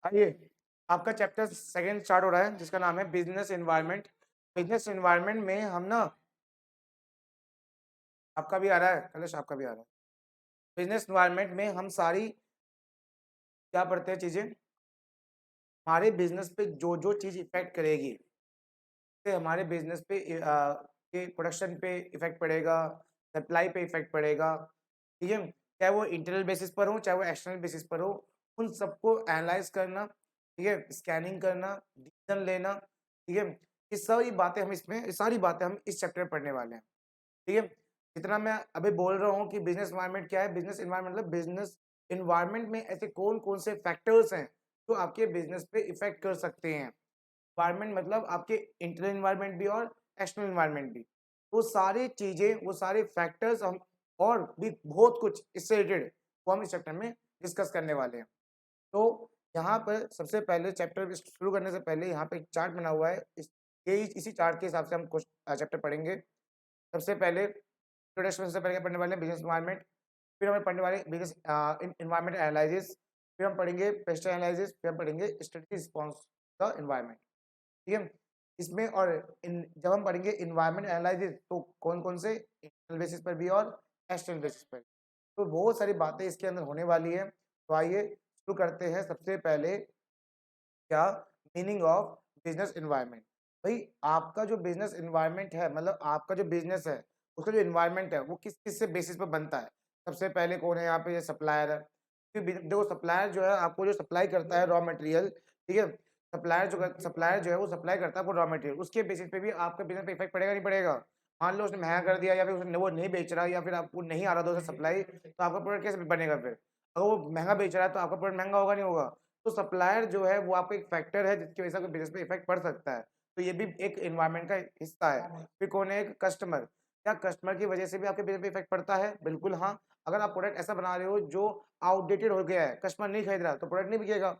आइए, आपका chapter second start हो रहा है जिसका नाम है बिजनेस एनवायरनमेंट। बिजनेस एनवायरनमेंट में हम ना आपका भी आ रहा है कलेश, आपका भी आ रहा है। बिजनेस एनवायरनमेंट में हम सारी क्या पढ़ते हैं चीजें, हमारे बिजनेस पे जो जो चीज इफेक्ट करेगी, से हमारे बिजनेस पे के प्रोडक्शन पे इफेक्ट पड़ेगा, सप्लाई पे इफेक्ट पड़ेगा। ठीक है, चाहे वो इंटरनल बेसिस पर हो चाहे वो एक्सटर्नल बेसिस पर हो, उन सबको एनालाइज करना, ठीक है, स्कैनिंग करना, डिसीजन लेना। ठीक है, ये सारी बातें हम इस चैप्टर में पढ़ने वाले हैं। ठीक है, जितना मैं अभी बोल रहा हूँ कि बिजनेस एनवायरनमेंट क्या है, बिजनेस एनवायरनमेंट मतलब बिजनेस एनवायरनमेंट में ऐसे कौन कौन से फैक्टर्स हैं जो आपके बिजनेस पे इफेक्ट कर सकते हैं। एनवायरनमेंट मतलब आपके इंटरनल एनवायरनमेंट भी और एक्सटर्नल एनवायरनमेंट भी। वो सारी चीजें, वो सारे फैक्टर्स हम और भी बहुत कुछ इससे रिलेटेड वो हम इस चैप्टर में डिस्कस करने वाले हैं। तो यहाँ पर सबसे पहले चैप्टर शुरू करने से पहले यहाँ पे एक चार्ट बना हुआ है, इसी चार्ट के हिसाब से हम चैप्टर पढ़ेंगे। सबसे पहले इंट्रोडक्शन से पहले पढ़ने वाले हैं बिजनेस एनवायरनमेंट, फिर हमें पढ़ने वाले बिजनेस एनवायरनमेंट एनालिसिस, फिर हम पढ़ेंगे पेस्ट एनालिसिस, फिर हम पढ़ेंगे स्ट्रेटजी रिस्पॉन्स द एनवायरनमेंट। ठीक है, इसमें और जब हम पढ़ेंगे इन्वायरमेंट एनालिसिस तो कौन कौन से इंटरनल बेसिस पर भी और एक्सटर्नल बेसिस पर, तो बहुत सारी बातें इसके अंदर होने वाली है। तो आइए शुरू करते हैं। सबसे पहले क्या मीनिंग ऑफ बिजनेस एनवायरनमेंट। भाई, आपका जो बिजनेस एनवायरनमेंट है, मतलब आपका जो बिजनेस है उसका जो एनवायरनमेंट है वो किस किस से बेसिस पर बनता है। सबसे पहले कौन है यहाँ पे, सप्लायर है। देखो, सप्लायर जो है आपको जो सप्लाई करता है रॉ मटेरियल, ठीक है, सप्लायर जो है वो सप्लाई करता है आपको रॉ मटेरियल, उसके बेसिस पे भी आपके बिजनेस पे इफेक्ट पड़ेगा नहीं पड़ेगा। मान लो उसने महंगा कर दिया या फिर उसने वो नहीं बेच रहा या फिर आपको नहीं आ रहा था उसे सप्लाई, तो आपका प्रोडक्ट कैसे बनेगा फिर। अगर वो महंगा बेच रहा है तो आपका प्रोडक्ट महंगा होगा नहीं होगा। तो सप्लायर जो है वो आपका एक फैक्टर है जिसकी वजह से आपके बिजनेस पे इफेक्ट पड़ सकता है। तो ये भी एक एनवायरनमेंट का हिस्सा है। फिर कौन है, एक कस्टमर। क्या कस्टमर की वजह से भी आपके बिजनेस पे इफेक्ट पड़ता है? बिल्कुल हाँ। अगर आप प्रोडक्ट ऐसा बना रहे हो जो आउटडेटेड हो गया है, कस्टमर नहीं खरीद रहा है, तो प्रोडक्ट नहीं बिकेगा।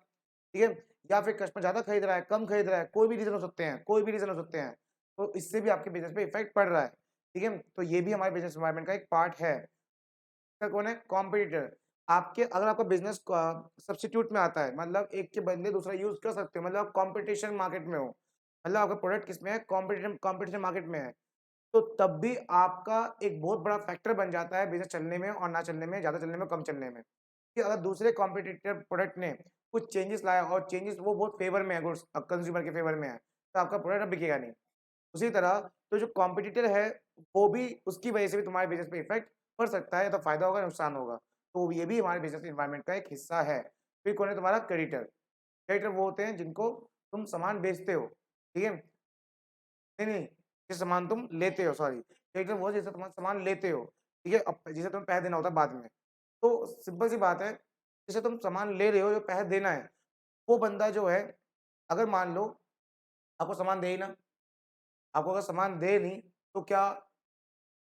ठीक है, या फिर कस्टमर ज्यादा खरीद रहा है, कम खरीद रहा है, कोई भी रीजन हो सकते हैं, कोई भी रीजन हो सकते हैं, तो इससे भी आपके बिजनेस पे इफेक्ट पड़ रहा है। ठीक है, तो ये भी हमारे बिजनेस एनवायरनमेंट का एक पार्ट है। तीसरा कौन है, कॉम्पिटिटर। आपके अगर आपका बिजनेस सब्स्टिट्यूट में आता है, मतलब एक के बदले दूसरा यूज कर सकते हो, मतलब आप कॉम्पिटिशन मार्केट में हो, मतलब आपका प्रोडक्ट किसमें है, कॉम्पिटिशन कॉम्पिटिशन मार्केट में है, तो तब भी आपका एक बहुत बड़ा फैक्टर बन जाता है बिजनेस चलने में और ना चलने में, ज्यादा चलने में, कम चलने में। कि अगर दूसरे कॉम्पिटिटर प्रोडक्ट ने कुछ चेंजेस लाया और चेंजेस वो बहुत फेवर में है, कंज्यूमर के फेवर में है, तो आपका प्रोडक्ट अब बिकेगा नहीं। उसी तरह तो जो कॉम्पिटिटर है वो भी, उसकी वजह से भी तुम्हारे बिजनेस पे इफेक्ट पड़ सकता है, या तो फायदा होगा या नुकसान होगा। तो ये भी हमारे बिजनेस एनवायरनमेंट का एक हिस्सा है। फिर कौन है तुम्हारा, क्रेडिटर। क्रेडिटर वो होते हैं जिनको तुम सामान बेचते हो। ठीक है, नहीं नहीं, जिस सामान तुम लेते हो, सॉरी, क्रेडिटर वो जिससे तुम सामान लेते हो। ठीक है, अब जिसे तुम्हें पैसा देना होता है बाद में। तो सिंपल सी बात है, जिसे तुम सामान ले रहे हो, जो पैसा देना है, वो बंदा जो है, अगर मान लो आपको सामान दे ही ना, आपको अगर सामान दे नहीं, तो क्या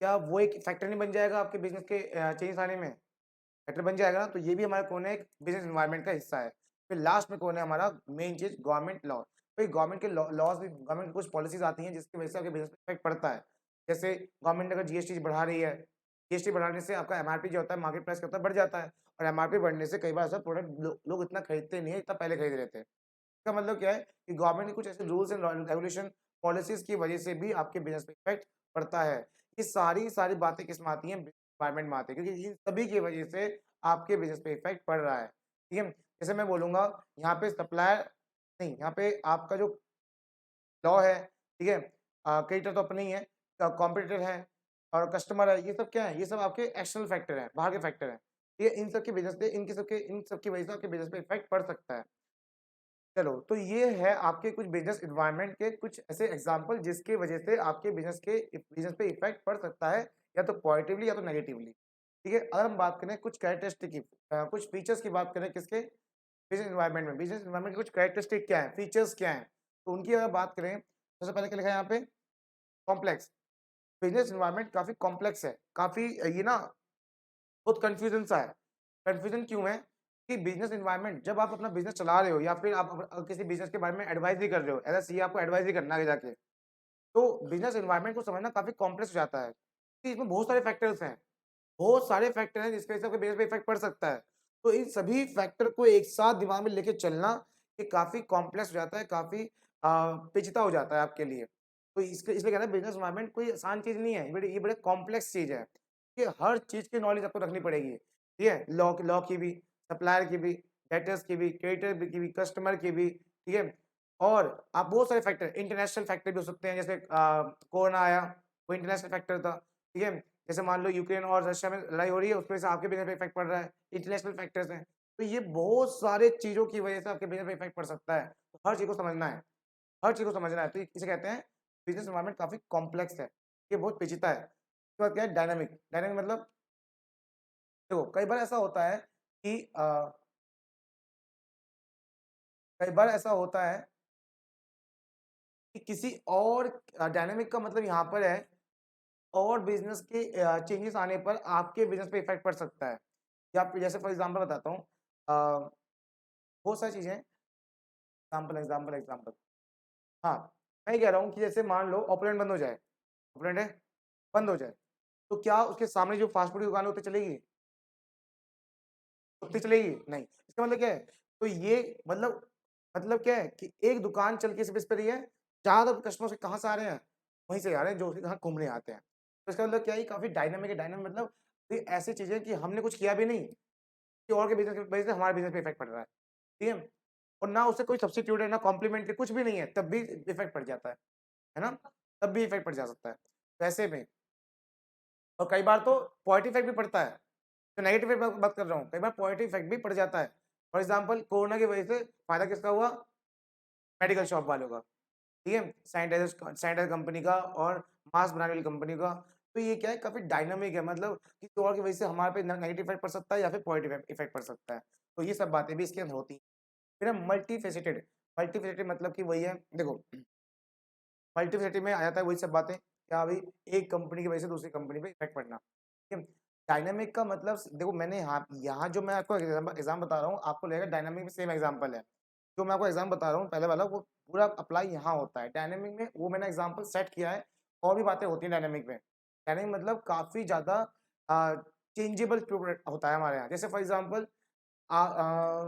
क्या वो एक फैक्टर नहीं बन जाएगा आपके बिज़नेस के चेंजेस आने में? फैक्टर बन जाएगा ना, तो ये भी हमारा कौन है, एक बिज़नेस एनवायरनमेंट का हिस्सा है। फिर लास्ट में कौन है हमारा मेन चीज़, गवर्नमेंट लॉ। भाई, गवर्नमेंट के लॉज़ भी, गवर्नमेंट की कुछ पॉलिसीज़ आती हैं जिसकी वजह से आपके बिज़नेस पे इफेक्ट पड़ता है। जैसे गवर्नमेंट अगर जीएसटी बढ़ा रही है, जीएसटी बढ़ाने से आपका एमआरपी जो होता है, मार्केट प्राइस का होता है, बढ़ जाता है, और एमआरपी बढ़ने से कई बार ऐसा प्रोडक्ट लोग इतना खरीदते नहीं है जितना पहले खरीद रहे थे। इसका मतलब क्या है कि गवर्नमेंट के कुछ ऐसे रूल्स एंड रेगुलेशन, पॉलिसीज़ की वजह से भी आपके बिज़नेस पे इफेक्ट पड़ता है। ये सारी बातें किसमें आती हैं, एनवायरनमेंट में आती है, क्योंकि इन सभी की वजह से आपके बिज़नेस पे इफेक्ट पड़ रहा है। ठीक है? जैसे मैं बोलूँगा, यहाँ पे सप्लायर नहीं, यहाँ पे आपका जो लॉ है, ठीक है? क्रेडिटर तो अपने ही है, कॉम्पिटिटर है और कस्टमर है, ये सब क्या है? ये सब आपके एक्सटर्नल फैक्टर हैं, बाहर के फैक्टर हैं। ये इन सब के बिज़नेस पे, इन सब की वजह से आपके बिज़नेस पे इफेक्ट पड़ सकता है। चलो, तो ये है आपके कुछ बिज़नेस एनवायरनमेंट के कुछ ऐसे एग्ज़ाम्पल जिसकी वजह से आपके बिज़नेस पे इफ़ेक्ट पड़ सकता है, या तो पॉजिटिवली या तो नेगेटिवली। ठीक है? अगर हम बात करें कुछ कैरेक्टरिस्टिक की, कुछ फीचर्स की बात करें किसके? बिज़नेस एनवायरनमेंट के कुछ कैरेक्टरिस्टिक क्या हैं? फीचर्स क्या हैं? तो उनकी अगर बात करें, सबसे पहले क्या लिखा है यहाँ पे? कॉम्प्लेक्स। बिज़नेस एनवायरनमेंट काफ़ी कॉम्प्लेक्स है, काफ़ी ये ना बहुत कन्फ्यूज़न सा है। कन्फ्यूज़न क्यों है? कि बिज़नेस एनवायरनमेंट, जब आप अपना बिज़नेस चला रहे हो या फिर आप किसी बिज़नेस के बारे में एडवाइस भी कर रहे हो, एज़ अ सीए आपको एडवाइस भी करना है आगे जाके। तो बिज़नेस एनवायरनमेंट को समझना काफ़ी कॉम्प्लेक्स हो जाता है, कि इसमें बहुत सारे फैक्टर्स हैं। बहुत सारे फैक्टर हैं जिसकी वजह से आपके बिज़नेस पे इफ़ेक्ट पड़ सकता है। तो इन सभी फैक्टर को एक साथ दिमाग में लेके चलना, ये काफ़ी कॉम्प्लेक्स हो जाता है, काफ़ी पेचीदा हो जाता है आपके लिए। तो इसके इसलिए कहते हैं बिज़नेस एनवायरनमेंट कोई आसान चीज़ नहीं है, ये बड़े कॉम्प्लेक्स चीज़ है। ये हर चीज़ की नॉलेज आपको रखनी पड़ेगी, ठीक है? लॉ की भी, सप्लायर की भी, डेटर्स की भी, क्रेडिटर की भी, कस्टमर की भी, ठीक है? और आप बहुत सारे फैक्टर इंटरनेशनल फैक्टर भी हो सकते हैं, जैसे कोरोना आया, वो इंटरनेशनल फैक्टर था, ठीक है? जैसे मान लो यूक्रेन और रशिया में लड़ाई हो रही है, उसकी वजह से आपके बिज़नेस पे इफ़ेक्ट पड़ रहा है, इंटरनेशनल फैक्टर्स हैं। तो ये बहुत सारे चीज़ों की वजह से आपके बिज़नेस पे इफ़ेक्ट पड़ सकता है। तो हर चीज़ को समझना है, हर चीज़ को समझना है। तो इसे कहते हैं बिज़नेस एनवायरनमेंट काफ़ी कॉम्प्लेक्स है, ये बहुत पेचीदा है। उसके बाद क्या है डायनामिक, डायनामिक मतलब देखो कई बार ऐसा होता है कि कई बार ऐसा होता है कि किसी और डायनामिक का मतलब यहाँ पर है और बिज़नेस के चेंजेस आने पर आपके बिज़नेस पे इफ़ेक्ट पड़ सकता है। या फिर जैसे फॉर एग्ज़ाम्पल बताता हूँ बहुत सारी चीज़ें हैं एग्ज़ाम्पल हाँ, मैं ये कह रहा हूँ कि जैसे मान लो ऑपरेंड बंद हो जाए, ऑपरेंड है, बंद हो जाए, तो क्या उसके सामने जो फ़ास्ट फूड की दुकान है, उतनी चलेगी? उतनी चलेगी? नहीं। इसका मतलब क्या है? तो ये मतलब क्या है कि एक दुकान चल के सिर्फ़ इस पे रही है, ज़्यादातर कस्टमर्स कहाँ से आ रहे हैं? वहीं से आ रहे हैं जो यहाँ घूमने आते हैं। तो इसका मतलब क्या है, ये काफ़ी डायनामिक है, डायनामिक मतलब ये ऐसी चीज़ें कि हमने कुछ किया भी नहीं, कि और के बिज़नेस की वजह से हमारे बिज़नेस पे इफ़ेक्ट पड़ रहा है। ठीक है? और ना उससे कोई सब्स्टिट्यूट है, ना कॉम्प्लीमेंट्री कुछ भी नहीं है, तब भी इफ़ेक्ट पड़ जाता है ना? तब भी इफ़ेक्ट पड़ जा सकता है। वैसे में और कई बार तो पॉजिटिव इफ़ेक्ट भी पड़ता है। तो नेगेटिव इफ़ेक्ट बात कर रहा हूँ, कई बार पॉजिटिव इफ़ेक्ट भी पड़ जाता है। फॉर एग्ज़ाम्पल कोरोना की वजह से फ़ायदा किसका हुआ? मेडिकल शॉप वालों का, ठीक है? सैनिटाइज़र कंपनी का और मास्क बनाने वाली कंपनी का। तो ये क्या है काफ़ी डायनामिक है मतलब किसी और की वजह से हमारे पे न नेगेटिव इफ़ेक्ट पड़ सकता है या फिर पॉजिटिव इफ़ेक्ट पड़ सकता है। तो ये सब बातें भी इसके अंदर होती हैं। फिर है मल्टीफेसेटेड, मल्टीफेसेटेड मतलब कि वही है देखो मल्टीप्लिसिटी में आ जाता है वही सब बातें, क्या अभी एक कंपनी की वजह से दूसरी कंपनी पे इफ़ेक्ट पड़ना, ठीक है? डायनामिक का मतलब देखो मैंने यहाँ जो मैं आपको एग्ज़ाम बता रहा हूँ, आपको लगेगा डायनामिक में सेम एग्ज़ाम्पल है। जो मैं आपको एग्ज़ाम बता रहा हूँ पहले वाला वो पूरा अप्लाई यहाँ होता है। डायनामिक में वो मैंने एग्ज़ाम्पल सेट किया है, और भी बातें होती हैं डायनामिक में। डायनामिक मतलब काफ़ी ज़्यादा अ, चेंजेबल प्रोडक्ट होता है हमारे यहाँ। जैसे फॉर एग्ज़ाम्पल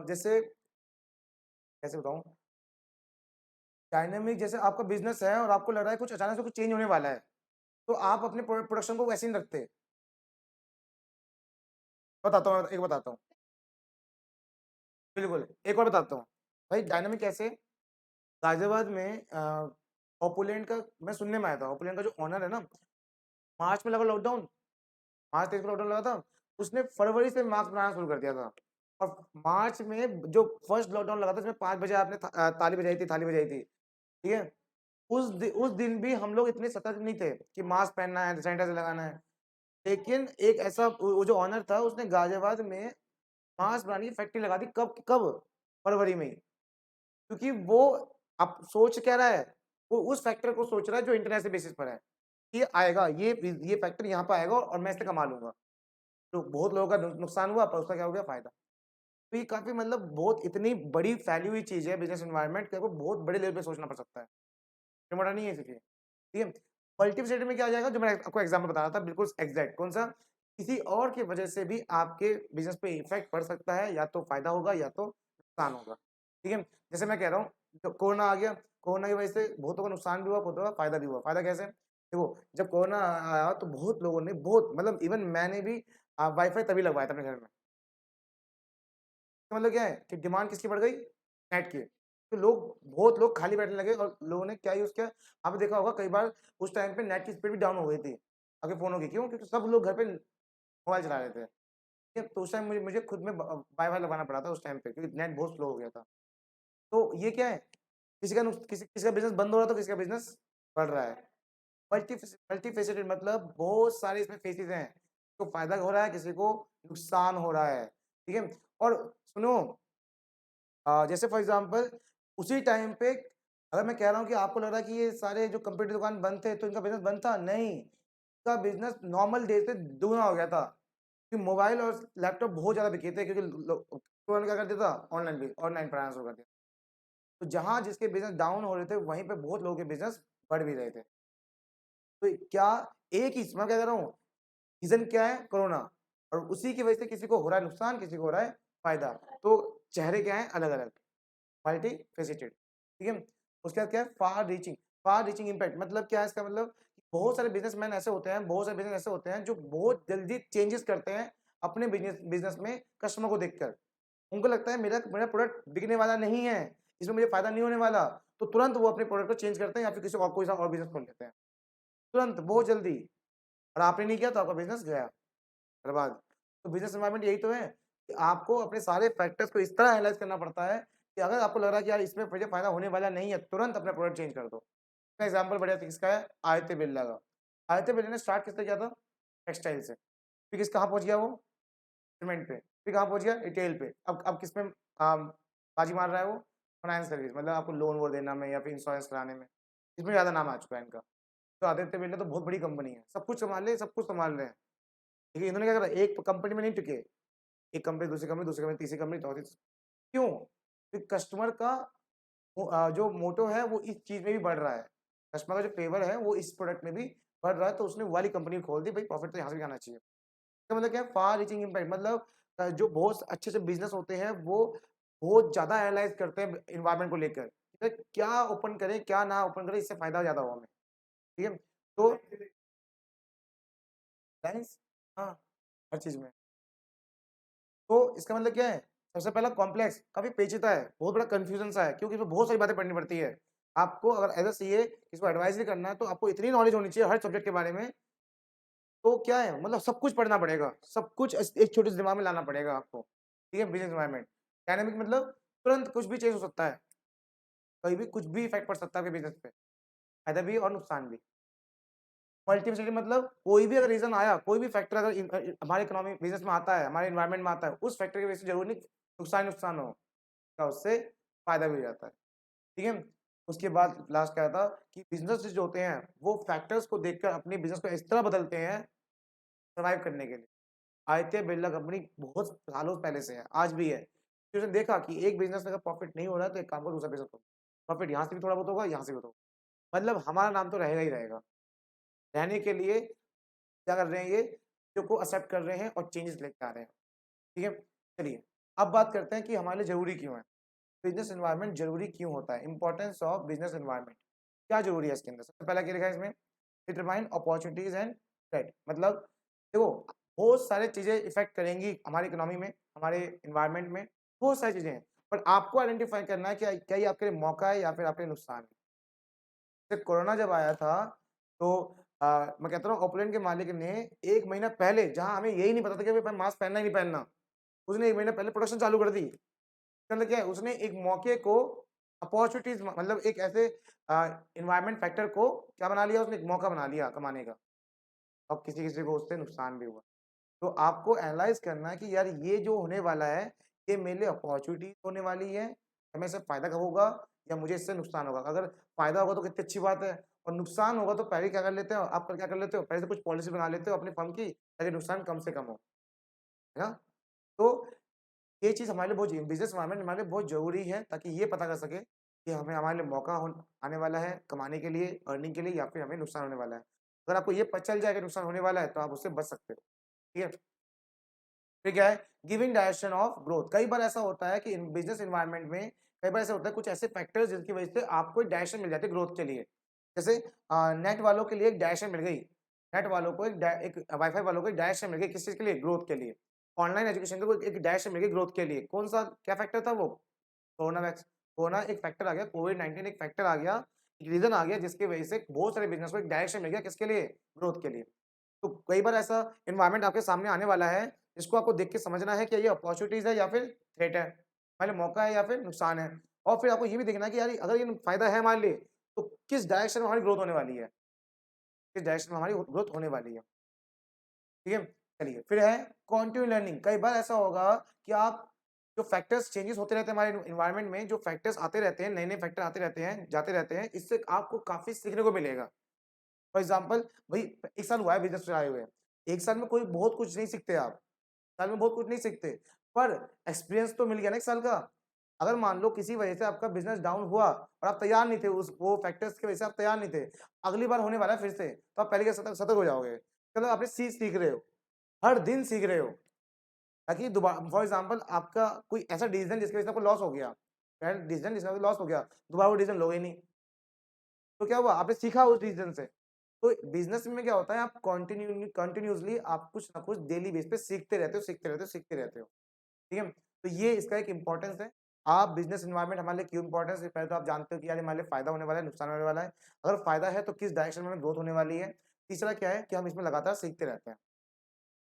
जैसे कैसे बताऊँ? डायनामिक जैसे आपका बिज़नेस है और आपको लग रहा है कुछ अचानक से कुछ चेंज होने वाला है। तो आप अपने प्रोडक्शन को वैसे ही नहीं रखते। बताता हूँ, एक बताता हूँ। बिल्कुल, एक और बताता हूँ। भाई डायनामिक कैसे? गाज़ियाबाद में ओपुलेंट का मैं सुनने में आया था, ओपुलेंट का जो ओनर है ना, मार्च में लगा लॉकडाउन, मार्च 23 को लॉकडाउन लगा था, उसने फरवरी से मास्क बनाना शुरू कर दिया था। और मार्च में जो फर्स्ट लॉकडाउन लगा था, उसमें 5 बजे आपने थाली बजाई थी, ठीक है? उस दिन भी हम लोग इतने सतर्क नहीं थे कि मास्क पहनना है, सैनिटाइज़र लगाना है। लेकिन एक ऐसा वो जो ओनर था, उसने गाज़ियाबाद में मास्क बनाने की फैक्ट्री लगा दी कब? फरवरी में ही। क्योंकि वो अब सोच क्या रहा है? वो उस फैक्टर को सोच रहा है जो इंटरनेशनल बेसिस पर है। ये आएगा, ये फैक्टर यहाँ पे आएगा और मैं इससे कमा लूँगा। तो बहुत लोगों का नुकसान हुआ पर उसका क्या हो गया फ़ायदा। तो ये काफ़ी मतलब बहुत इतनी बड़ी फैली हुई चीज़ है बिज़नेस एनवायरनमेंट कि आपको बहुत बड़े लेवल पे सोचना पड़ सकता है। छोटा-मोटा नहीं है ये चीज़ें, ठीक है? मल्टीपल में क्या आ जाएगा जो मैं आपको एग्ज़ाम्पल बता रहा था बिल्कुल एग्ज़ैक्ट कौन-सा? किसी और की वजह से भी आपके बिज़नेस पे इफ़ेक्ट पड़ सकता है, या तो फ़ायदा होगा या तो नुकसान होगा, ठीक है? जैसे मैं कह रहा हूँ, जब कोरोना आ गया, कोरोना की वजह से बहुतों को नुकसान भी हुआ, बहुतों का फ़ायदा भी हुआ। फ़ायदा कैसे? देखो, जब कोरोना आया तो बहुत लोगों ने बहुत मतलब इवन मैंने भी वाई-फाई तभी लगवाया था अपने घर में। इसका मतलब क्या है कि डिमांड किसकी बढ़ गई? नेट की। तो बहुत लोग खाली बैठने लगे और लोगों ने क्या यूज़ किया, आपने देखा होगा कई बार उस टाइम पे नेट की स्पीड भी डाउन हो गई थी, आपके फ़ोनों की। क्यों? क्योंकि सब लोग घर पे मोबाइल चला रहे थे। ठीक है? तो उस टाइम मुझे मुझे खुद में वाई-फाई लगवाना पड़ा था उस टाइम पे क्योंकि नेट बहुत स्लो हो गया था। तो ये क्या है? किसी का बिज़नेस बंद हो रहा है तो किसी का बिज़नेस बढ़ रहा है। मल्टीफेसेटेड मतलब बहुत सारे इसमें फेसेस हैं। किसी को फ़ायदा हो रहा है, किसी को नुकसान हो रहा है। ठीक है? और सुनो जैसे फॉर एग्ज़ाम्पल उसी टाइम पे अगर मैं कह रहा हूँ कि आपको लग रहा है कि ये सारे जो कंप्यूटर दुकान बंद थे, तो इनका बिज़नेस बंद था? नहीं, इनका बिज़नेस नॉर्मल डे से दुगना हो गया था। क्योंकि मोबाइल और लैपटॉप बहुत ज़्यादा बिके थे क्योंकि उन्होंने क्या कर दिया था? ऑनलाइन पढ़ाना शुरू कर दिया। तो जहाँ जिसके बिज़नेस डाउन हो रहे थे, वहीं पे बहुत लोगों के बिज़नेस बढ़ भी रहे थे। तो क्या एक ही मैं क्या कह रहा हूँ, रीज़न क्या है? कोरोना। और उसी की वजह से किसी को हो रहा है नुकसान, किसी को हो रहा है फ़ायदा। तो चेहरे क्या हैं? अलग-अलग। मल्टी फेसिटेड, ठीक है। उसके बाद क्या है, फार रीचिंग इम्पैक्ट, मतलब क्या है इसका मतलब, बहुत सारे बिजनेसमैन ऐसे होते हैं, बहुत सारे बिजनेस ऐसे होते हैं जो बहुत जल्दी चेंजेस करते हैं अपने बिजनेस में कस्टमर को देखकर। उनको लगता है मेरा मेरा प्रोडक्ट बिकने वाला नहीं है, इसमें मुझे फायदा नहीं होने वाला, तो तुरंत वो अपने प्रोडक्ट को चेंज करते हैं या फिर किसी और कोई सा और बिजनेस खोल लेते हैं, तुरंत बहुत जल्दी। और आपने नहीं किया तो आपका बिजनेस गया बर्बाद। तो बिजनेस एनवायरनमेंट यही तो है कि आपको अपने सारे फैक्टर्स को इस तरह एनालाइज करना पड़ता है कि अगर आपको लग रहा है कि यार इसमें मुझे फायदा होने वाला नहीं है, तुरंत अपना प्रोडक्ट चेंज कर दो। इसका एग्जाम्पल बढ़िया किसका है, आदित्य बिरला का। आदित्य बिरला ने स्टार्ट किससे किया था, टेक्सटाइल से, फिर किस कहाँ पहुंच गया वो, सीमेंट पे, फिर कहाँ पहुंच गया, रिटेल पे। अब किस में बाजी मार रहा है वो, फाइनेंस सर्विस, मतलब आपको लोन वो देना में या फिर इंश्योरेंस कराने में, इसमें ज्यादा नाम आ चुका है इनका। तो आदित्य बिरला तो बहुत बड़ी कंपनी है, सब कुछ संभाल ले, सब कुछ संभाल रहे हैं, लेकिन इन्होंने क्या करा, एक कंपनी में नहीं टिके, एक कंपनी, दूसरी कंपनी, तीसरी कंपनी, चौथी। क्यों? क्योंकि कस्टमर का जो मोटो है वो इस चीज में भी बढ़ रहा है, कस्टमर का जो फेवर है वो इस प्रोडक्ट में भी बढ़ रहा है, तो उसने वो वाली कंपनी खोल दी, भाई प्रॉफिट तो यहाँ से भी आना चाहिए। तो मतलब क्या है, फार रीचिंग इम्पैक्ट, मतलब जो बहुत अच्छे से बिजनेस होते हैं वो बहुत ज्यादा एनालाइज करते हैं इन्वायरमेंट को लेकर, कि भाई क्या ओपन करें क्या ना ओपन करें, इससे फायदा ज्यादा हो हमें, ठीक है। तो guys, हाँ, हर चीज में। तो इसका मतलब क्या है, सबसे पहला कॉम्प्लेक्स काफी पेचीदा है, बहुत बड़ा कंफ्यूजन सा है, क्योंकि इसमें बहुत सारी बातें पढ़नी पड़ती है। आपको अगर एज अ सीए इसको एडवाइस भी करना है तो आपको इतनी नॉलेज होनी चाहिए हर सब्जेक्ट के बारे में, तो क्या है मतलब सब कुछ पढ़ना पड़ेगा, सब कुछ एक छोटे से दिमाग में लाना पड़ेगा आपको, ठीक है। बिजनेस एनवायरनमेंट डायनामिक मतलब तुरंत कुछ भी चेंज हो सकता है, कहीं भी कुछ भी इफेक्ट पड़ सकता है आपके बिजनेस पे, फायदा भी और नुकसान भी। मल्टीप्लिसिटी मतलब कोई भी अगर रीजन आया, कोई भी फैक्टर अगर हमारे इकोनॉमी बिजनेस में आता है, हमारे इन्वायरमेंट में आता है, उस फैक्टर की वजह से जरूरी नहीं नुकसान नुकसान हो, का उससे फायदा भी हो जाता है, ठीक है। उसके बाद लास्ट क्या था कि बिजनेस जो होते हैं वो फैक्टर्स को देखकर अपने बिजनेस को इस तरह बदलते हैं सर्वाइव करने के लिए। आदित्य बिरला कंपनी बहुत सालों पहले से है, आज भी है, कि उसने देखा कि एक बिजनेस में अगर प्रॉफिट नहीं हो रहा है तो एक काम को दूसरा बिजनेस करो, प्रॉफिट यहाँ से भी थोड़ा बहुत होगा, यहाँ से भी होगा, मतलब हमारा नाम तो रहेगा ही रहेगा। रहने के लिए क्या कर रहे हैं ये, जो को एक्सेप्ट कर रहे हैं और चेंजेस लेके आ रहे हैं, ठीक है। चलिए अब बात करते हैं कि हमारे लिए जरूरी क्यों है, बिजनेस एनवायरनमेंट जरूरी क्यों होता है, इंपॉर्टेंस ऑफ बिजनेस एनवायरनमेंट, क्या जरूरी है इसके अंदर। सबसे पहला क्या लिखा है इसमें, डिटरमाइन अपॉर्चुनिटीज एंड थ्रेट, मतलब देखो बहुत सारी चीजें इफेक्ट करेंगी हमारी इकोनॉमी में, हमारे इन्वायरमेंट में, बहुत सारी चीजें हैं, पर आपको आइडेंटिफाई करना है कि क्या ये आपके लिए मौका है या फिर आपके लिए नुकसान है। जैसे कोरोना जब आया था तो मैं कहता हूँ ओपलैंड के मालिक ने 1 महीना पहले, जहाँ हमें यही नहीं पता था कि भाई मास्क पहनना ही नहीं पहनना, उसने 1 महीना पहले प्रोडक्शन चालू कर दी। इसका मतलब क्या है, उसने एक मौके को अपॉर्चुनिटीज, मतलब एक ऐसे एनवायरनमेंट फैक्टर को क्या बना लिया, उसने एक मौका बना लिया कमाने का, और किसी-किसी को उससे नुकसान भी हुआ। तो आपको एनालाइज़ करना है कि यार ये जो होने वाला है, ये मेरे लिए अपॉर्च्युनिटी होने वाली है, हमें इससे फ़ायदा कब होगा या मुझे इससे नुकसान होगा। अगर फ़ायदा होगा तो कितनी अच्छी बात है, और नुकसान होगा तो पहले क्या कर लेते हो, आप क्या कर लेते हो, पहले से कुछ पॉलिसी बना लेते हो अपनी फर्म की, ताकि नुकसान कम से कम हो, है ना? तो ये चीज़ हमारे लिए बहुत बिज़नेस एनवायरनमेंट हमारे लिए बहुत ज़रूरी है, ताकि ये पता कर सकें कि हमें हमारे लिए मौका आने वाला है कमाने के लिए, अर्निंग के लिए, या फिर हमें नुकसान होने वाला है। अगर आपको ये पता चल जाए कि नुकसान होने वाला है, तो आप उससे बच सकते हो, ठीक है? फिर क्या है, गिविंग डायरेक्शन ऑफ ग्रोथ। कई बार ऐसा होता है कि बिजनेस एनवायरनमेंट में कई बार ऐसा होता है कुछ ऐसे फैक्टर्स जिनकी वजह से आपको एक डायरेक्शन मिल जाती है ग्रोथ के लिए। जैसे नेट वालों के लिए एक डायरेक्शन मिल गई, नेट वालों को एक वाईफाई वालों को एक डायरेक्शन मिल गई, किस चीज के लिए, ग्रोथ के लिए। ऑनलाइन एजुकेशन को एक डायरेक्शन मिल गई ग्रोथ के लिए। कौन सा क्या फैक्टर था वो, कोरोना वैक्स, कोरोना एक फैक्टर आ गया, कोविड-19 एक फैक्टर आ गया, एक रीजन आ गया जिसकी वजह से बहुत सारे बिजनेस को एक डायरेक्शन मिल गया, किसके लिए, ग्रोथ के लिए। तो कई बार ऐसा एनवायरनमेंट आपके सामने आने वाला है, जिसको आपको देख के समझना है कि ये अपॉर्चुनिटीज़ है या फिर थ्रेट है, हमारे लिए मौका है या फिर नुकसान है। और फिर आपको ये भी देखना है कि यार अगर ये फ़ायदा है हमारे लिए, तो किस डायरेक्शन में हमारी ग्रोथ होने वाली है, किस डायरेक्शन में हमारी ग्रोथ होने वाली है, ठीक है? चलिए, फिर है कंटीन्यू लर्निंग। कई बार ऐसा होगा कि आप जो फैक्टर्स चेंजेस होते रहते हैं हमारे एनवायरनमेंट में, जो फैक्टर्स आते रहते हैं, नए-नए फैक्टर आते रहते हैं, जाते रहते हैं, इससे आपको काफ़ी सीखने को मिलेगा। फॉर एग्जाम्पल, भाई 1 साल हुआ है बिज़नेस चलाए हुए, 1 साल में कोई बहुत कुछ नहीं सीखते आप, साल में बहुत कुछ नहीं सीखते, पर एक्सपीरियंस तो मिल गया ना 1 साल का। अगर मान लो किसी वजह से आपका बिज़नेस डाउन हुआ और आप तैयार नहीं थे, उस वो फैक्टर्स की वजह से आप तैयार नहीं थे, अगली बार होने वाला है फिर से, तो आप पहले के सतर्क हो जाओगे। मतलब आपने सीख रहे हो, हर दिन सीख रहे हो, ताकि दोबा फॉर एग्जाम्पल आपका कोई ऐसा डिसीजन जिसकी वजह से आपको लॉस हो गया, डिसीजन डिसीजन लॉस हो गया, दोबारा वो डिसीजन लोगे नहीं। तो क्या हुआ, आपने सीखा उस डिसीजन से। तो बिजनेस में क्या होता है, आप कंटिन्यूअसली आप कुछ ना कुछ डेली बेस पे सीखते रहते हो, सीखते रहते हो, सीखते रहते हो। ठीक है, तो ये इसका एक इंपॉर्टेंस है। आप बिजनेस एनवायरनमेंट हमारे लिए क्यों इंपॉर्टेंस है, पहले तो आप जानते हो कि यार हमारे लिए फायदा होने वाला है, नुकसान होने वाला है। अगर फायदा है तो किस डायरेक्शन में ग्रोथ होने वाली है। तीसरा क्या है कि हम इसमें लगातार सीखते रहते हैं।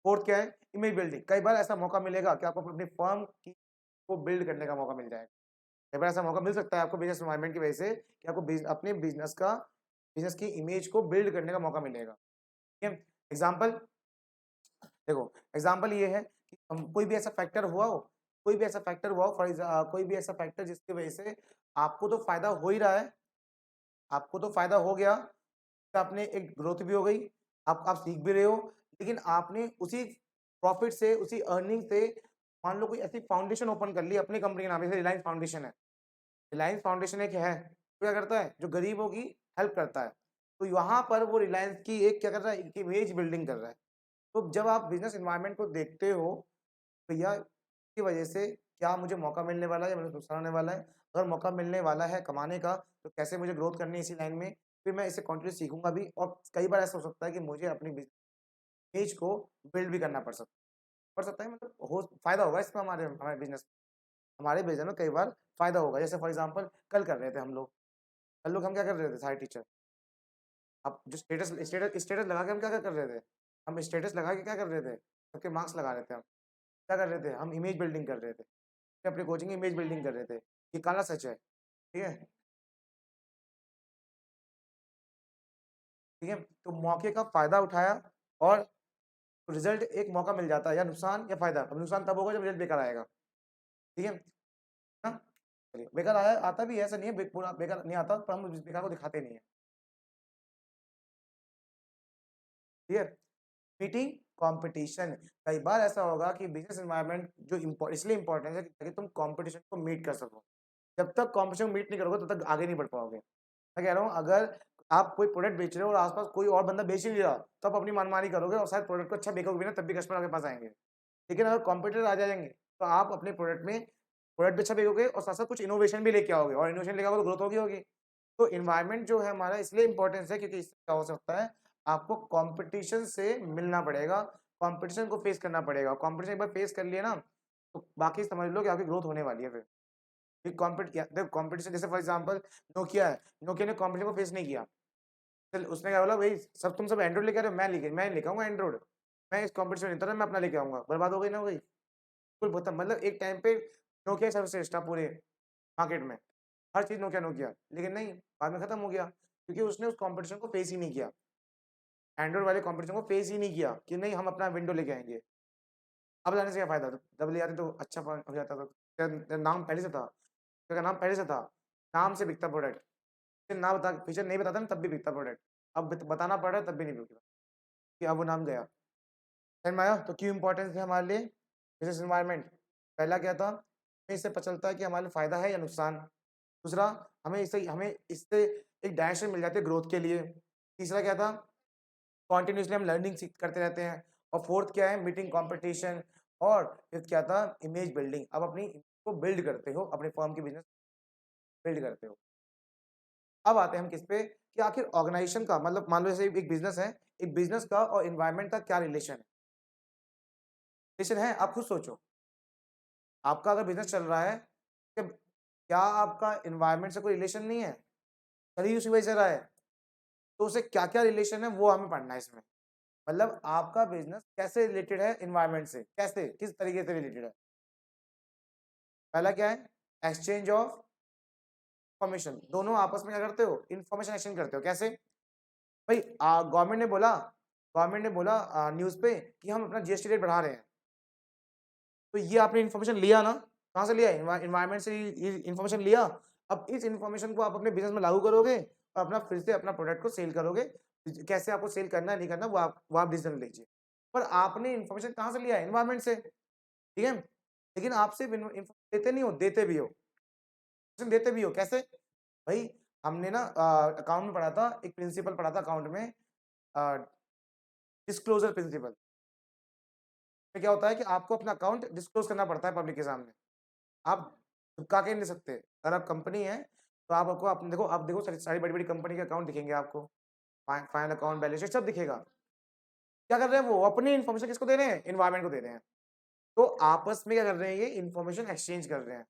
फोर्थ क्या है, इमेज बिल्डिंग। कई बार ऐसा मौका मिलेगा कि आपको अपनी फर्म की को बिल्ड करने का मौका मिल जाएगा। कई बार ऐसा मौका मिल सकता है आपको बिजनेस एनवायरनमेंट की वजह से कि आपको अपने बिजनेस की इमेज को बिल्ड करने का मौका मिलेगा। ठीक है, एग्जाम्पल देखो, एग्जाम्पल ये है कि कोई भी ऐसा फैक्टर हुआ हो, कोई भी ऐसा फैक्टर हुआ हो, कोई भी ऐसा फैक्टर जिसकी वजह से आपको तो फायदा हो ही रहा है, आपको तो फायदा हो गया, तो आपने एक ग्रोथ भी हो गई, आप सीख भी रहे हो, लेकिन आपने उसी प्रॉफिट से, उसी अर्निंग से मान लो कोई ऐसी फाउंडेशन ओपन कर ली अपनी कंपनी के नाम, जैसे रिलायंस फाउंडेशन है। रिलायंस फाउंडेशन एक है, तो क्या करता है, जो गरीबों की हेल्प करता है। तो यहाँ पर वो रिलायंस की एक क्या कर रहा है, एक इमेज बिल्डिंग कर रहा है। तो जब आप बिजनेस एनवायरनमेंट को देखते हो, भैया की वजह से क्या मुझे मौका मिलने वाला है या मुझे नुकसान होने वाला है। अगर मौका मिलने वाला है कमाने का, तो कैसे मुझे ग्रोथ करनी है इसी लाइन में, फिर मैं इसे कंटिन्यू सीखूंगा भी। और कई बार ऐसा हो सकता है कि मुझे अपनी इमेज को बिल्ड भी करना पड़ सकता है, मतलब हो फायदा होगा इसमें, हमारे हमारे बिजनेस में कई बार फायदा होगा। जैसे फॉर एग्जाम्पल कल कर रहे थे हम लोग, हम क्या कर रहे थे, सारे टीचर अब जो स्टेटस स्टेटस स्टेटस लगा के हम क्या क्या कर रहे थे, हम स्टेटस लगा के क्या कर रहे थे, सबके मार्क्स लगा रहे थे। हम क्या कर रहे थे, हम इमेज बिल्डिंग कर रहे थे, अपने कोचिंग की इमेज बिल्डिंग कर रहे थे। ये काला सच है। ठीक है, ठीक है, तो मौके का फायदा उठाया और रिजल्ट एक मौका मिल जाता है, या नुकसान या फायदा। अब नुकसान तब होगा जब रिजल्ट बेकार आएगा। ठीक है ना, चलिए बेकार आया, आता भी है, ऐसा नहीं है पूरा बेकार नहीं आता, पर हम उस बेकार को दिखाते नहीं है। ठीक है, मीटिंग कंपटीशन। कई बार ऐसा होगा कि बिजनेस एनवायरनमेंट जो इसलिए इंपॉर्टेंट है ताकि तुम कंपटीशन को मीट कर सको। जब तक कंपटीशन मीट नहीं करोगे तब तक आगे नहीं बढ़ पाओगे। मैं कह रहा हूँ, अगर आप कोई प्रोडक्ट बेच रहे हो और आसपास कोई और बंदा बेच ही नहीं रहा, तब अपनी मनमानी करोगे और शायद प्रोडक्ट को अच्छा बेचोगे भी ना, तब भी कस्टमर आपके पास आएंगे। लेकिन अगर कॉम्पिटिटर आ जाएंगे, तो आप अपने प्रोडक्ट भी अच्छा बेचोगे और साथ साथ कुछ इनोवेशन भी लेके आओगे, और इनोवेशन लेके आओगे तो ग्रोथ होगी। तो इन्वायरमेंट जो है हमारा इसलिए इंपॉर्टेंस है क्योंकि इससे क्या हो सकता है, आपको कंपटीशन से मिलना पड़ेगा, कंपटीशन को फेस करना पड़ेगा। कंपटीशन एक बार फेस कर लिए ना, तो बाकी समझ लो कि आपकी ग्रोथ होने वाली है। फिर देखो कंपटीशन, जैसे फॉर एग्जांपल नोकिया है, नोकिया ने कंपटीशन को फेस नहीं किया। चल उसने क्या बोला, भाई तुम सब एंड्रॉइड लेके आ रहे हो, मैं लेके आऊंगा एंड्रॉइड, मैं इस कंपटीशन में नहीं, मैं अपना लेके आऊंगा। बर्बाद हो गई ना, हो गई बिल्कुल। बहुत मतलब एक टाइम पे नोकिया सर्वश्रेष्ठ था पूरे मार्केट में, हर चीज नोकिया नोकिया, लेकिन नहीं, बाद में खत्म हो गया क्योंकि उसने उस कंपटीशन को फेस ही नहीं किया। एंड्रॉइड वाले कंपटीशन को फेस ही नहीं किया कि नहीं हम अपना विंडो लेके आएंगे। अब लाने से क्या फायदा, तो जब ले आते तो अच्छा हो जाता था। तेरा नाम पहले से था, तेरा नाम पहले से था, नाम से बिकता प्रोडक्ट। ना बता, फीचर नहीं बताता ना तब भी बिकता प्रोडक्ट। अब बताना पड़ रहा है तब भी नहीं बिकता, कि अब वो नाम गया। समझ में आया, तो क्यों इंपॉर्टेंस है हमारे लिए बिजनेस एनवायरनमेंट। पहला क्या था, हमें इससे पता चलता है कि हमारे लिए फायदा है या नुकसान। दूसरा, हमें इससे एक डायरेक्शन मिल जाती है ग्रोथ के लिए। तीसरा क्या था, कॉन्टिन्यूसली हम लर्निंग करते रहते हैं। और फोर्थ क्या है, मीटिंग कंपटीशन। और फिफ्थ क्या था, इमेज बिल्डिंग। अब अपनी को बिल्ड करते हो, अपने फर्म की बिजनेस बिल्ड करते हो। अब आते हैं हम किस पे, कि आखिर ऑर्गेनाइजेशन का मतलब, मान लो जैसे एक बिजनेस है, एक बिजनेस का और इन्वायरमेंट का क्या रिलेशन है, आप खुद सोचो। आपका अगर बिजनेस चल रहा है, क्या आपका इन्वायरमेंट से कोई रिलेशन नहीं है, चल ही उसी वजह से रहा है, तो उसे क्या क्या रिलेशन है वो हमें पढ़ना है इसमें। मतलब आपका बिजनेस कैसे रिलेटेड है इन्वायरमेंट से, कैसे किस तरीके से रिलेटेड है। पहला क्या है, एक्सचेंज ऑफ इंफॉर्मेशन। दोनों आपस में क्या करते हो, इंफॉर्मेशन एक्सचेंज करते हो। कैसे भाई, गवर्नमेंट ने बोला न्यूज पे कि हम अपना जीएसटी रेट बढ़ा रहे हैं, तो ये आपने इन्फॉर्मेशन लिया ना, कहाँ से लिया, इन्वायरमेंट से इन्फॉर्मेशन लिया। अब इस इन्फॉर्मेशन को आप अपने बिजनेस में लागू करोगे और अपना फिर से अपना प्रोडक्ट को सेल करोगे। कैसे आपको सेल करना है नहीं करना, वो आप डिसीजन लीजिए। पर आपने इन्फॉर्मेशन कहाँ से लिया, एनवायरमेंट से। ठीक है, लेकिन आप सिर्फ इन्फॉर्मेशन देते नहीं हो, देते भी हो कैसे भाई। हमने ना अकाउंट में पढ़ा था, एक प्रिंसिपल पढ़ा था अकाउंट में, डिस्क्लोजर प्रिंसिपल। क्या होता है कि आपको अपना अकाउंट डिस्क्लोज करना पड़ता है पब्लिक के सामने। आप छुपका के नहीं दे सकते। अगर आप कंपनी है तो आपको आप देखो सारी बड़ी-बड़ी कंपनी के अकाउंट दिखेंगे आपको। फाइनल अकाउंट, बैलेंस शीट सब दिखेगा। क्या कर रहे हैं वो? अपनी इन्फॉर्मेशन किसको दे रहे हैं? एनवायरनमेंट को दे रहे हैं। तो आपस में क्या कर रहे हैं ये? इन्फॉर्मेशन एक्सचेंज कर रहे हैं।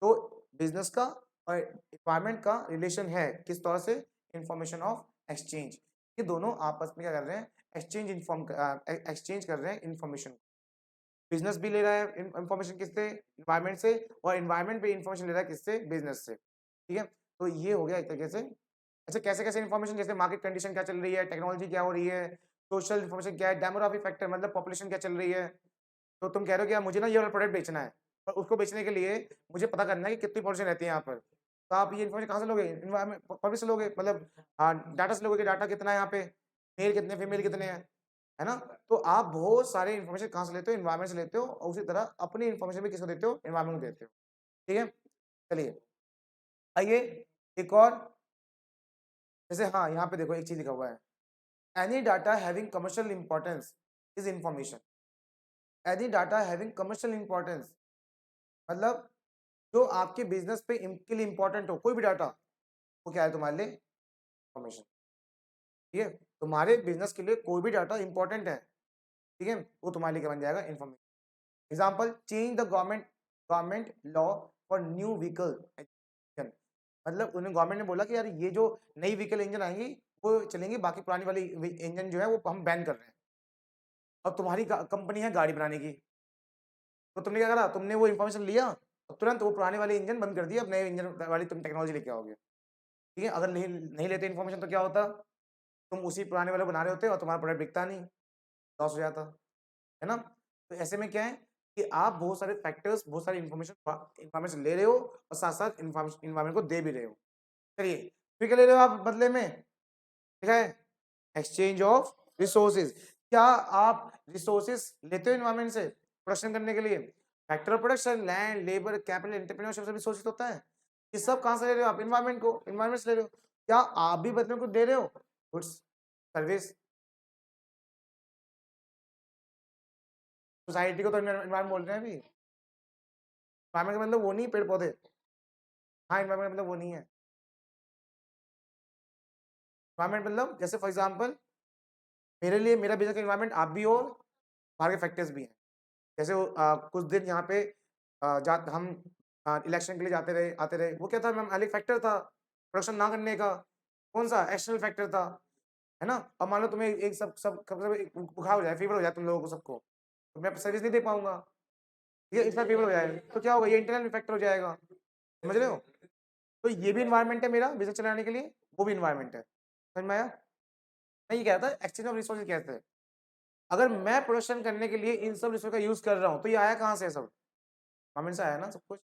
तो बिज़नेस का और एनवायरनमेंट का रिलेशन है किस तौर से? Information of exchange. ये दोनों आपस में क्या कर रहे हैं? एक्सचेंज कर रहे हैं इन्फॉर्मेशन। बिज़नेस भी ले रहा है इन्फॉर्मेशन किससे? एनवायरनमेंट से, और एनवायरनमेंट भी इन्फॉर्मेशन ले रहा है किससे? बिज़नेस से। ठीक है? तो ये हो गया एक तरीके से। अच्छा, कैसे-कैसे इन्फॉर्मेशन, जैसे मार्केट कंडीशन क्या चल रही है, टेक्नोलॉजी क्या हो रही है, सोशल इन्फॉर्मेशन क्या है, डेमोग्राफिक फैक्टर मतलब पॉपुलेशन क्या चल रही है। तो तुम कह रहे हो कि यार मुझे ना ये वाला प्रोडक्ट बेचना है, और उसको बेचने के लिए मुझे पता करना है कि कितनी पॉपुलेशन रहती है यहाँ पर। तो आप ये इन्फॉर्मेशन कहाँ से लोगे? एनवायरनमेंट पब्लिक से लोगे, मतलब डाटा से लोगे कि डाटा कितना है यहाँ पे, मेल कितने, फीमेल कितने हैं, है ना? तो आप बहुत सारे इन्फॉर्मेशन कहाँ से लेते हो? एनवायरनमेंट से लेते हो, और उसी तरह अपनी इन्फॉर्मेशन भी किसको देते हो? एनवायरनमेंट को देते हो। ठीक है? चलिए, आइए एक और, जैसे हाँ, यहाँ पे देखो एक चीज़ लिखा हुआ है, any data having commercial importance is information. Any data having commercial importance मतलब जो आपके बिज़नेस पे के लिए इंपॉर्टेंट हो, कोई भी डाटा, वो क्या है तुम्हारे लिए? इन्फॉर्मेशन। ठीक है? तुम्हारे बिज़नेस के लिए कोई भी डाटा इंपॉर्टेंट है, ठीक है? वो तुम्हारे लिए क्या बन जाएगा? Information. Example, change the government government law for new vehicle engine. मतलब उन्हें गवर्नमेंट ने बोला कि यार ये जो नई व्हीकल इंजन आएंगी वो चलेंगी, बाकी पुरानी वाली इंजन जो है वो हम बैन कर रहे हैं। अब तुम्हारी कंपनी है गाड़ी बनाने की, तो तुमने क्या करा? तुमने वो इन्फॉर्मेशन लिया और तुरंत वो पुराने वाले इंजन बंद कर दिया, अब नए इंजन वाली तुम टेक्नोलॉजी लेके आओगे। ठीक है? अगर नहीं नहीं लेते इन्फॉर्मेशन तो क्या होता? तुम उसी पुराने वाले बना रहे होते और तुम्हारा प्रोडक्ट बिकता नहीं, लॉस हो जाता, है ना? तो ऐसे में क्या है कि आप बहुत सारे फैक्टर्स, बहुत सारी इन्फॉर्मेशन ले रहे हो और साथ-साथ एनवायरनमेंट को दे भी रहे हो। चलिए, फिर क्या ले रहे हो आप बदले में? ठीक है? Exchange of resources. क्या आप रिसोर्सेज लेते हो एनवायरनमेंट से प्रोडक्शन करने के लिए? Factor of production, land, labour, capital, entrepreneurship सब रिसोर्सेज होता है। ये सब कहाँ से ले रहे हो आप? एनवायरनमेंट से ले रहे हो। क्या आप भी बदले में कुछ दे रहे हो? Goods, service. सोसाइटी को तो एनवायरनमेंट बोल रहे हैं अभी। एनवायरनमेंट का मतलब वो नहीं पेड़ पौधे। हाँ, एनवायरनमेंट मतलब वो नहीं है। एनवायरनमेंट मतलब जैसे फॉर एग्जांपल मेरे लिए मेरा बिजनेस का एनवायरनमेंट आप भी हो, बाहर के फैक्टर्स भी हैं। जैसे वो कुछ दिन यहाँ पे हम इलेक्शन के लिए जाते रहे, आते रहे। वो क्या था मैम? एक फैक्टर था प्रोडक्शन ना करने का। कौन-सा? एक्सटर्नल फैक्टर था, है ना? अब मान लो तुम्हें एक सब सब सब एक बुखार हो जाए, फीवर हो जाए तुम लोगों को सबको, तो मैं सर्विस नहीं दे पाऊँगा। ये इतना फीवर हो जाए, तो क्या होगा? ये इंटरनल फैक्टर हो जाएगा। समझ रहे हो? तो ये भी एनवायरनमेंट है मेरा बिज़नेस चलाने के लिए, वो भी एनवायरनमेंट है। समझ में आया? मैं ये कह रहा था एक्सचेंज ऑफ रिसोर्सेज कहते हैं। अगर मैं प्रोडक्शन करने के लिए इन सब रिसोर्स का यूज़ कर रहा हूँ, तो ये आया कहाँ से सब? गवर्नमेंट से आया ना सब कुछ,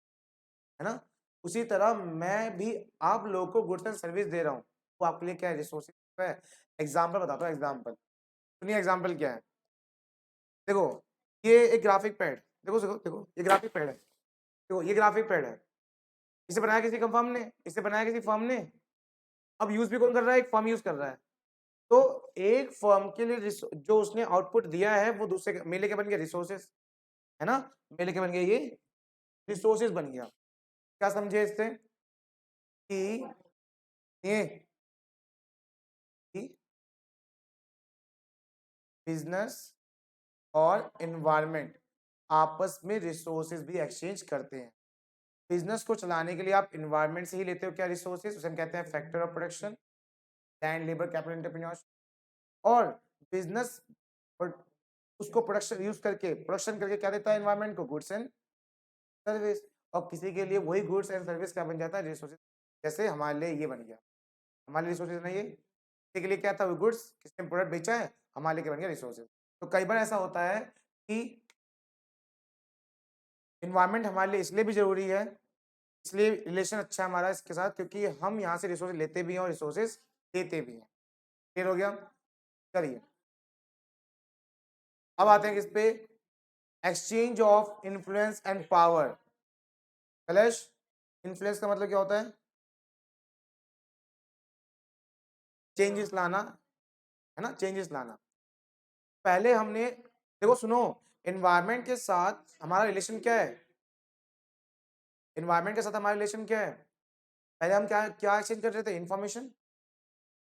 है ना? उसी तरह मैं भी आप लोगों को गुड्स एंड सर्विस दे रहा हूँ, तो आपके लिए क्या है? रिसोर्सेज है। एग्ज़ाम्पल बताता हूँ एग्ज़ाम्पल। सुनिए एग्ज़ाम्पल क्या है? देखो, ये एक ग्राफिक पैड, देखो, ये ग्राफिक पैड है। देखो, ये ग्राफिक पैड है। इसे बनाया किसी फर्म ने, इसे बनाया किसी फर्म ने। अब यूज़ भी कौन कर रहा है? एक फर्म यूज़ कर रहा है। तो एक फर्म के लिए जो उसने आउटपुट दिया है वो दूसरे मेले के बन गया रिसोर्सेज, है ना? मेले के बन गया ये रिसोर्सेज बन गया। क्या समझे इससे? कि ये कि बिजनेस और एनवायरनमेंट आपस में रिसोर्सेज भी एक्सचेंज करते हैं। बिजनेस को चलाने के लिए आप एनवायरनमेंट से ही लेते हो क्या? रिसोर्सेज, उसे हम कहते हैं factor of production, land, labour, capital, entrepreneurship. और बिजनेस उसको प्रोडक्शन करके क्या देता है एनवायरनमेंट को? Goods and service. और किसी के लिए वही गुड्स एंड सर्विस क्या बन जाता है? रिसोर्सेज। जैसे हमारे लिए ये बन गया, हमारे लिए रिसोर्सेज नहीं है, किसी के लिए क्या था? वो गुड्स, किसने प्रोडक्ट बेचा है, हमारे लिए क्या बन गया? रिसोर्सेज। तो कई बार ऐसा होता है कि एनवायरनमेंट हमारे लिए इसलिए भी जरूरी है, इसलिए रिलेशन अच्छा है हमारा इसके साथ, क्योंकि हम यहाँ से रिसोर्सेज लेते भी हैं और रिसोर्सेज देते भी हैं। क्लियर हो गया? चलिए, अब आते हैं किस पे? Exchange of influence and power. कलेश, इन्फ्लुएंस का मतलब क्या होता है? चेंजेस लाना, है ना? चेंजेस लाना। पहले हमने देखो, सुनो, एनवायरनमेंट के साथ हमारा रिलेशन क्या है? एनवायरनमेंट के साथ हमारा रिलेशन क्या है? पहले हम क्या क्या एक्सचेंज कर रहे थे? इन्फॉर्मेशन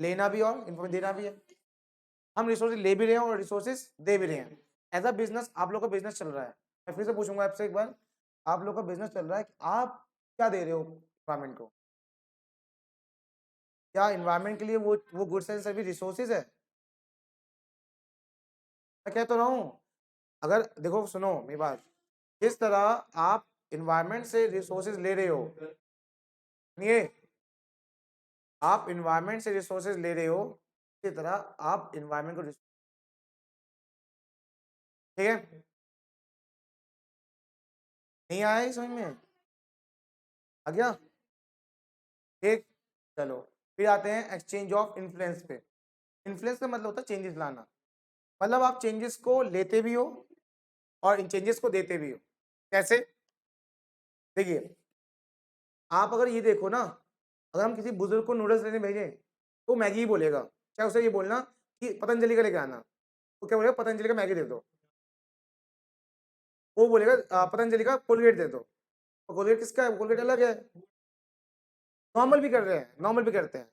लेना भी और इन्फॉर्मेशन देना भी है। हम रिसोर्सेज ले भी रहे हैं और रिसोर्सेज दे भी रहे हैं। एज अ बिजनेस आप लोग का बिजनेस चल रहा है। मैं फिर से पूछूंगा आपसे एक बार, आप लोग का बिजनेस चल रहा है कि आप क्या दे रहे हो इन्वायरमेंट को? क्या इन्वायरमेंट के लिए वो गुड्स एंड सर्विस रिसोर्सेज है? मैं कह तो रहा हूँ, अगर देखो सुनो मेरी बात, जिस तरह आप इन्वायरमेंट से रिसोर्सेज ले रहे हो, सुनिए, आप इन्वायरमेंट से रिसोर्सेज ले रहे हो, इसी तरह आप इन्वायरमेंट को ठीक है, नहीं आया ही समझ में? आ गया? ठीक, चलो फिर आते हैं एक्सचेंज ऑफ इन्फ्लुएंस पे। इन्फ्लुएंस का मतलब होता है चेंजेस लाना, मतलब आप चेंजेस को लेते भी हो और इन चेंजेस को देते भी हो। कैसे? देखिए, आप अगर ये देखो ना, अगर हम किसी बुजुर्ग को नूडल्स लेने भेजें तो मैगी ही बोलेगा, चाहे उसे ये बोलना कि पतंजलि का लेके आना, तो क्या बोलेगा? पतंजलि का मैगी दे दो। वो बोलेगा पतंजलि का कोलगेट दे दो, तो कोलगेट किसका है? कोलगेट अलग है। नॉर्मल भी कर रहे हैं, नॉर्मल भी करते हैं।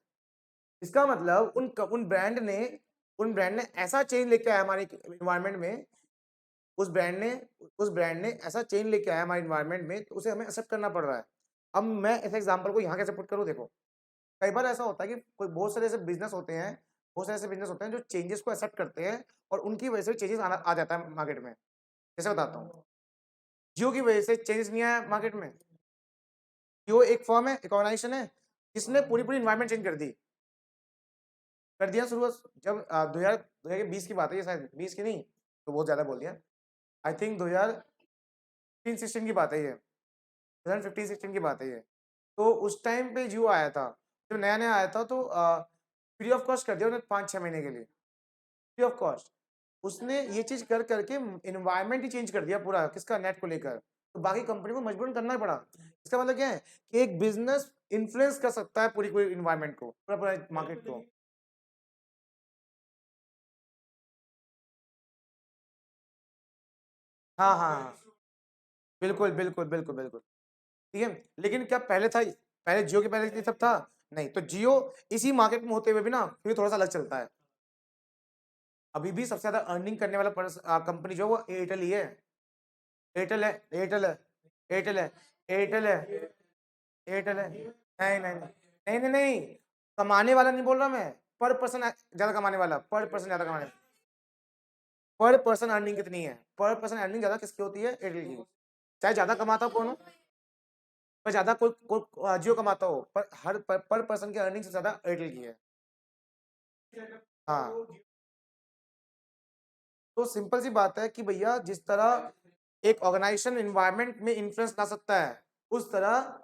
इसका मतलब उन ब्रांड ने ऐसा चेंज लेके आया हमारे इन्वायरमेंट में, उस ब्रांड ने ऐसा चेंज लेके आया हमारे इन्वायरमेंट में, तो उसे हमें एक्सेप्ट करना पड़ रहा है। अब मैं इस एग्जांपल को यहाँ कैसे पुट करूँ? देखो, कई बार ऐसा होता है कि कोई बहुत सारे ऐसे बिजनेस होते हैं, बहुत सारे ऐसे बिजनेस होते हैं जो चेंजेस को एक्सेप्ट करते हैं और उनकी वजह से चेंजेस आ जाता है मार्केट में। जैसे बताता हूँ, जियो की वजह से चेंजेस नहीं आया मार्केट में। जियो एक फर्म है, एक ऑर्गेनाइजेशन है, जिसने पूरी पूरी इन्वायरमेंट चेंज कर दिया शुरू जब 2020 की बात है, ये शायद 20 की नहीं तो बहुत ज्यादा बोल दिया, आई थिंक 2015-16 की बात है ये, 2015-16 की बात है ये। तो उस टाइम पे जियो आया था, जब नया नया आया था तो फ्री ऑफ कॉस्ट कर दिया उन्हें 5-6 महीने के लिए, फ्री ऑफ कॉस्ट। उसने ये चीज कर करके इन्वायरमेंट ही चेंज कर दिया पूरा, किसका? नेट को लेकर। तो बाकी कंपनी को मजबूरन करना ही पड़ा। इसका मतलब क्या है कि एक बिजनेस इन्फ्लुएंस कर सकता है पूरी पूरी इन्वायरमेंट को, पूरा पूरा मार्केट को। हाँ हाँ हाँ, बिल्कुल बिल्कुल बिल्कुल बिल्कुल। ठीक है, लेकिन क्या पहले था, पहले जियो के पहले ये सब था? नहीं, तो जियो इसी मार्केट में होते हुए भी ना फिर थोड़ा सा अलग चलता है। अभी भी सबसे ज्यादा अर्निंग करने वाला कंपनी जो है वो एयरटेल ही है। एयरटेल है, एयरटेल है, एयरटेल है, एयरटेल है, एयरटेल है। नहीं नहीं नहीं नहीं नहीं, कमाने वाला नहीं बोल रहा मैं, पर पर्सन ज्यादा कमाने वाला, पर पर्सन ज्यादा कमाने, पर पर्सन अर्निंग कितनी है? पर पर्सन अर्निंग ज्यादा किसकी होती है? एयरटेल की। चाहे ज्यादा कमाता हो कौन हो, पर ज्यादा कोई जियो कमाता हो, पर हर पर पर्सन की अर्निंग से ज्यादा एयरटेल की है। हाँ, तो सिंपल सी बात है कि भैया जिस तरह एक ऑर्गेनाइजेशन एनवायरनमेंट में इन्फ्लुएंस ला सकता है, उस तरह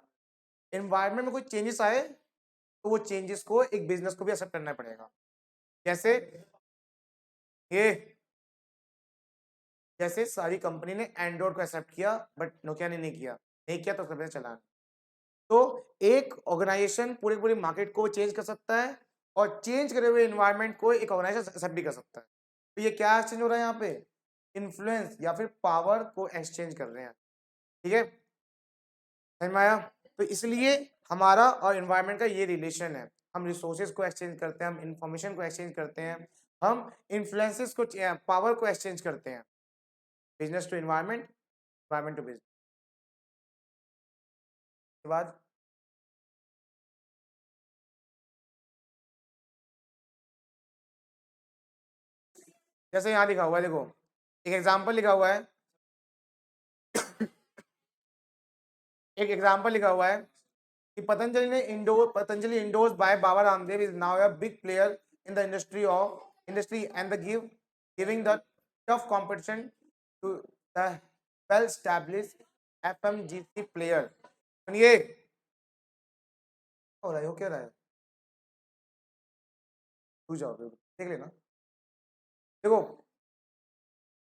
एनवायरनमेंट में कोई चेंजेस आए तो वो चेंजेस को एक बिजनेस को भी एक्सेप्ट करना पड़ेगा। जैसे ये, जैसे सारी कंपनी ने एंड्रॉइड को एक्सेप्ट किया बट नोकिया ने नहीं किया, नहीं किया तो सबने चला। तो एक ऑर्गेनाइजेशन पूरे पूरे मार्केट को चेंज कर सकता है और चेंज करे हुए एनवायरनमेंट को एक ऑर्गेनाइजेशन एक्सेप्ट भी कर सकता है। तो ये क्या एक्सचेंज हो रहा है यहाँ पे? इन्फ्लुएंस या फिर पावर को एक्सचेंज कर रहे हैं। ठीक है, समझ में आया? तो इसलिए हमारा और एनवायरनमेंट का ये रिलेशन है, हम रिसोर्सेज को एक्सचेंज करते हैं, हम इंफॉर्मेशन को एक्सचेंज करते हैं, हम इन्फ्लुएंसेस को, पावर को एक्सचेंज करते हैं। Business to environment, environment to business के बाद जैसे यहाँ लिखा हुआ है, देखो एक एग्जाम्पल लिखा हुआ है, एक एग्जाम्पल लिखा हुआ है कि Patanjali endorse by Baba Ramdev is now a big player in the industry and the giving the tough competition to the well established FMGC player। सुनिए, हो रहा है, हो क्या रहा है? तू जाओ देख लेना। देखो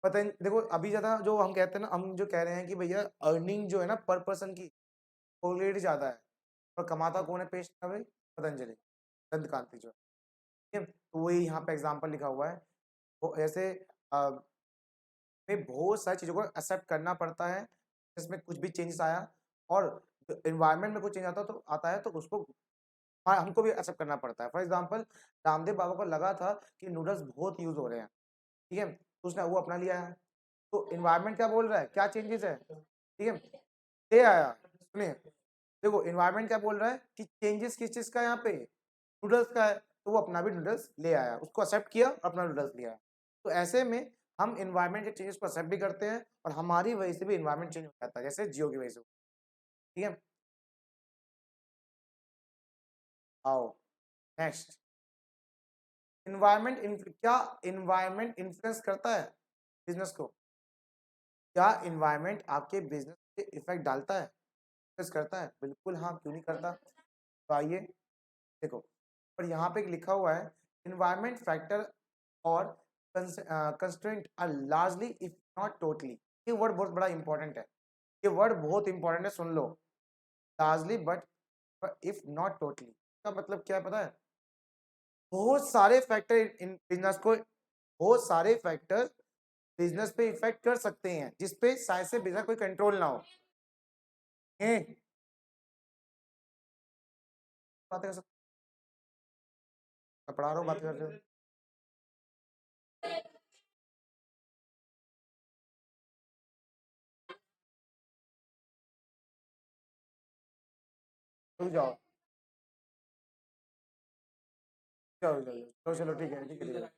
देखो अभी ज्यादा जो हम कहते हैं ना, हम जो कह रहे हैं कि भैया अर्निंग जो है ना पर पर्सन की ऑलरेडी ज्यादा है, और कमाता कौन है पेश में? पतंजलि, दंत कांति जो है। ठीक है, तो वही यहाँ पे एग्जाम्पल लिखा हुआ है। वो ऐसे में बहुत सारी चीज़ों को एक्सेप्ट करना पड़ता है, इसमें कुछ भी चेंजेस आया और एनवायरनमेंट में कुछ चेंज आता है तो उसको हाँ, हमको भी एक्सेप्ट करना पड़ता है। फॉर एग्जांपल रामदेव बाबा को लगा था कि नूडल्स बहुत यूज़ हो रहे हैं, ठीक है? तो उसने वो अपना लिया है। तो एनवायरनमेंट क्या बोल रहा है? क्या चेंजेस है? ठीक है? ले आया। सुनिए, देखो एनवायरनमेंट क्या बोल रहा है कि चेंजेस किस चीज़ का है यहाँ पे? नूडल्स का है, तो वो अपना भी नूडल्स ले आया। उसको एक्सेप्ट किया, अपना नूडल्स ले आया। तो ऐसे में हम एनवायरनमेंट के चेंजेस को एक्सेप्ट भी करते हैं और हमारी वजह से भी एनवायरनमेंट चेंज हो जाता है, जैसे जियो की वजह से। ठीक है? आओ नेक्स्ट, क्या एनवायरनमेंट इन्फ्लुएंस करता है बिजनेस को? क्या एनवायरनमेंट आपके बिजनेस पे इफेक्ट डालता है, इन्फ्लुएंस करता है? बिल्कुल हाँ, क्यों नहीं करता? तो आइए देखो, पर यहाँ पे एक लिखा हुआ है एनवायरनमेंट फैक्टर और constraint are largely if not totally. ये वर्ड बहुत बड़ा इंपॉर्टेंट है, ये वर्ड बहुत इंपॉर्टेंट है, सुन लो। Largely but if not totally का मतलब क्या है पता है? बहुत सारे फैक्टर इन बिजनेस को, बहुत सारे फैक्टर बिजनेस पे इफेक्ट कर सकते हैं जिसपे शायद से बिजनेस कोई कंट्रोल ना हो। बातें कर सकते, पढ़ा रहा हूँ, बातें कर रहे हो। रुक जाओ, चलो चलो चलो चलो, ठीक है ठीक है ठीक है।